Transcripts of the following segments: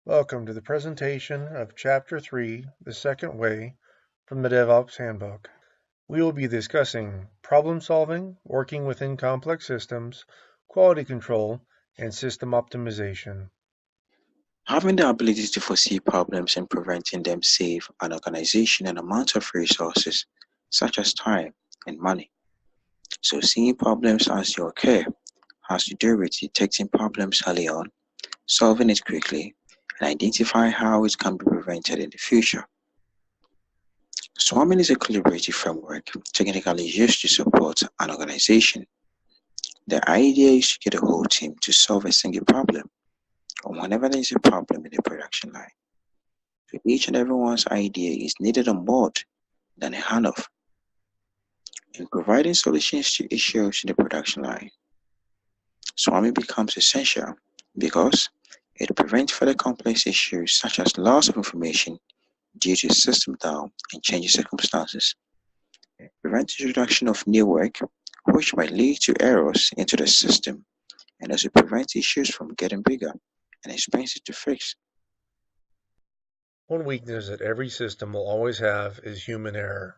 Welcome to the presentation of Chapter 3, The Second Way, from the DevOps Handbook. We will be discussing problem solving, working within complex systems, quality control, and system optimization. Having the ability to foresee problems and preventing them save an organization an amount of resources, such as time and money. So seeing problems as they occur has to do with detecting problems early on, solving it quickly, and identify how it can be prevented in the future. Swarming is a collaborative framework technically used to support an organization. The idea is to get a whole team to solve a single problem, or whenever there is a problem in the production line. So each and everyone's idea is needed on board than a handoff. In providing solutions to issues in the production line, swarming becomes essential because it prevents further complex issues such as loss of information due to system down and changing circumstances. It prevents the introduction of new work, which might lead to errors into the system, and also prevents issues from getting bigger and expensive to fix. One weakness that every system will always have is human error.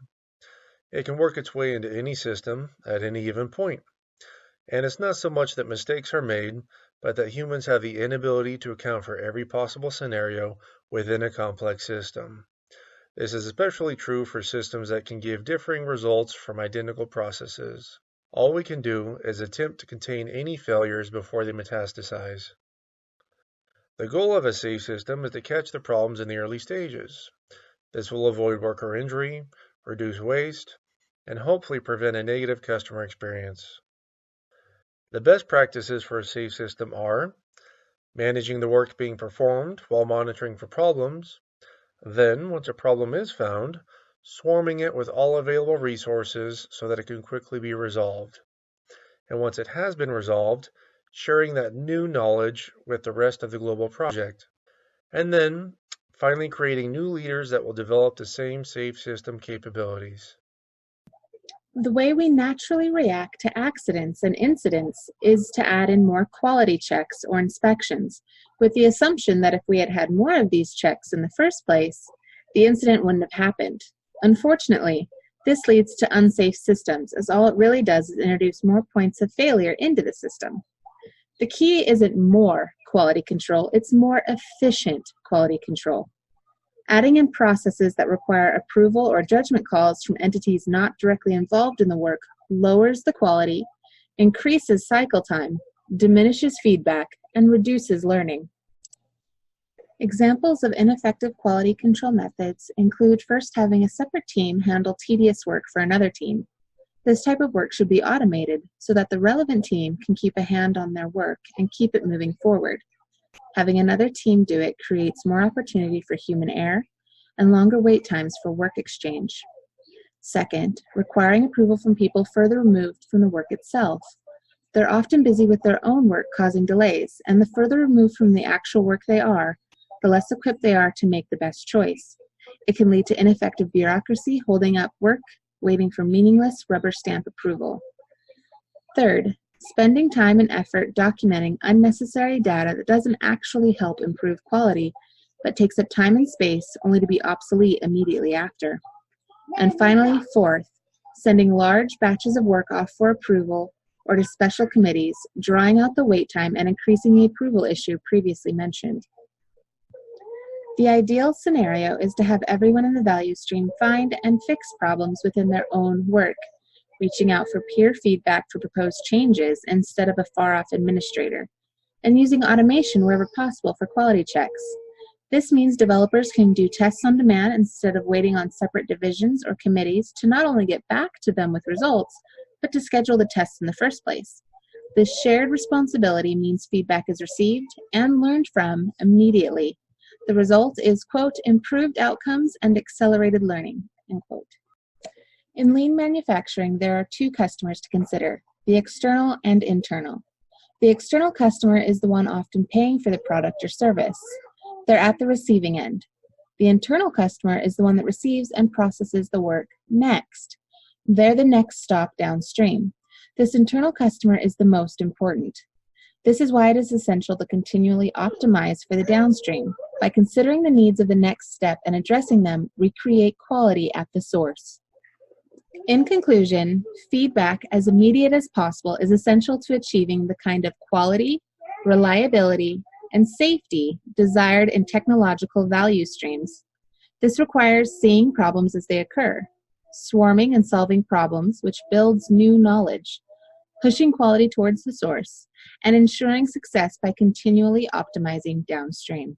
It can work its way into any system at any given point. And it's not so much that mistakes are made, but that humans have the inability to account for every possible scenario within a complex system. This is especially true for systems that can give differing results from identical processes. All we can do is attempt to contain any failures before they metastasize. The goal of a safe system is to catch the problems in the early stages. This will avoid worker injury, reduce waste, and hopefully prevent a negative customer experience. The best practices for a safe system are managing the work being performed while monitoring for problems. Then, once a problem is found, swarming it with all available resources so that it can quickly be resolved. And once it has been resolved, sharing that new knowledge with the rest of the global project. And then, finally creating new leaders that will develop the same safe system capabilities. The way we naturally react to accidents and incidents is to add in more quality checks or inspections, with the assumption that if we had had more of these checks in the first place, the incident wouldn't have happened. Unfortunately, this leads to unsafe systems, as all it really does is introduce more points of failure into the system. The key isn't more quality control, it's more efficient quality control. Adding in processes that require approval or judgment calls from entities not directly involved in the work lowers the quality, increases cycle time, diminishes feedback, and reduces learning. Examples of ineffective quality control methods include first having a separate team handle tedious work for another team. This type of work should be automated so that the relevant team can keep a hand on their work and keep it moving forward. Having another team do it creates more opportunity for human error and longer wait times for work exchange. Second, requiring approval from people further removed from the work itself. They're often busy with their own work causing delays, and the further removed from the actual work they are, the less equipped they are to make the best choice. It can lead to ineffective bureaucracy holding up work, waiting for meaningless rubber stamp approval. Third, spending time and effort documenting unnecessary data that doesn't actually help improve quality, but takes up time and space only to be obsolete immediately after. And finally, fourth, sending large batches of work off for approval or to special committees, drawing out the wait time and increasing the approval issue previously mentioned. The ideal scenario is to have everyone in the value stream find and fix problems within their own work, reaching out for peer feedback for proposed changes instead of a far-off administrator, and using automation wherever possible for quality checks. This means developers can do tests on demand instead of waiting on separate divisions or committees to not only get back to them with results, but to schedule the tests in the first place. This shared responsibility means feedback is received and learned from immediately. The result is, quote, improved outcomes and accelerated learning, end quote. In lean manufacturing, there are two customers to consider, the external and internal. The external customer is the one often paying for the product or service. They're at the receiving end. The internal customer is the one that receives and processes the work next. They're the next stop downstream. This internal customer is the most important. This is why it is essential to continually optimize for the downstream. By considering the needs of the next step and addressing them, we create quality at the source. In conclusion, feedback as immediate as possible is essential to achieving the kind of quality, reliability, and safety desired in technological value streams. This requires seeing problems as they occur, swarming and solving problems, which builds new knowledge, pushing quality towards the source, and ensuring success by continually optimizing downstream.